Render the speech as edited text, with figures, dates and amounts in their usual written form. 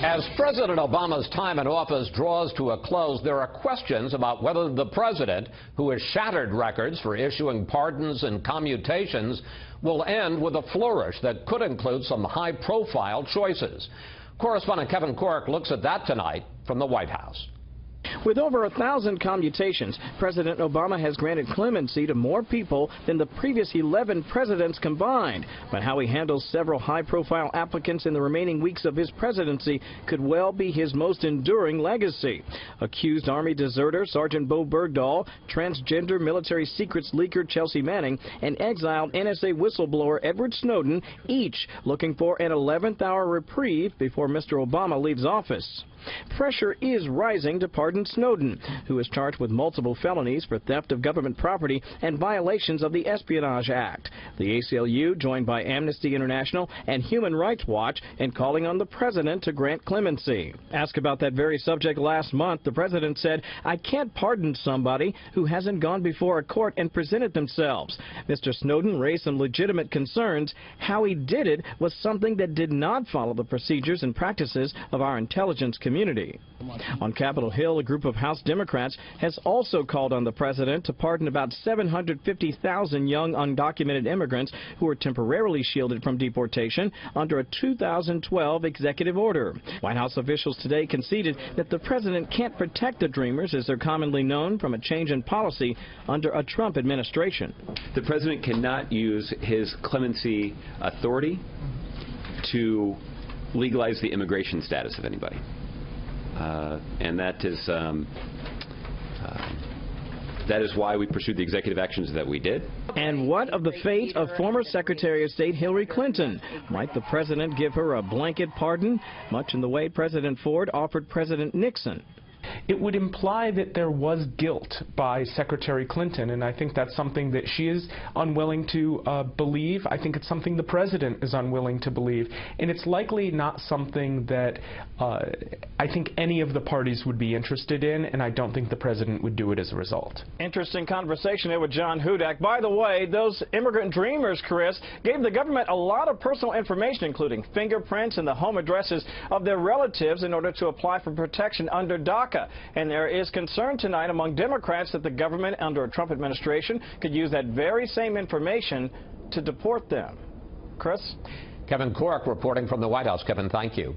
As President Obama's time in office draws to a close, there are questions about whether the president, who has shattered records for issuing pardons and commutations, will end with a flourish that could include some high-profile choices. Correspondent Kevin Corke looks at that tonight from the White House. With over 1,000 commutations, President Obama has granted clemency to more people than the previous 11 presidents combined. But how he handles several high-profile applicants in the remaining weeks of his presidency could well be his most enduring legacy. Accused Army deserter Sergeant Bo Bergdahl, transgender military secrets leaker Chelsea Manning, and exiled NSA whistleblower Edward Snowden, each looking for an 11th-hour reprieve before Mr. Obama leaves office. Pressure is rising to pardon Snowden, who is charged with multiple felonies for theft of government property and violations of the Espionage Act. The ACLU joined by Amnesty International and Human Rights Watch in calling on the president to grant clemency. Asked about that very subject last month, the president said, "I can't pardon somebody who hasn't gone before a court and presented themselves." Mr. Snowden raised some legitimate concerns. How he did it was something that did not follow the procedures and practices of our intelligence community. On Capitol Hill, a group of House Democrats has also called on the president to pardon about 750,000 young undocumented immigrants who are temporarily shielded from deportation under a 2012 executive order. White House officials today conceded that the president can't protect the Dreamers, as they're commonly known, from a change in policy under a Trump administration. The president cannot use his clemency authority to legalize the immigration status of anybody. And that is why we pursued the executive actions that we did. And what of the fate of former Secretary of State Hillary Clinton? Might the president give her a blanket pardon, much in the way President Ford offered President Nixon? It would imply that there was guilt by Secretary Clinton, and I think that's something that she is unwilling to believe. I think it's something the president is unwilling to believe, and it's likely not something that I think any of the parties would be interested in, and I don't think the president would do it as a result. Interesting conversation there with John Hudak. By the way, those immigrant dreamers, Chris, gave the government a lot of personal information, including fingerprints and the home addresses of their relatives, in order to apply for protection under DACA. And there is concern tonight among Democrats that the government under a Trump administration could use that very same information to deport them. Chris? Kevin Corke reporting from the White House. Kevin, thank you.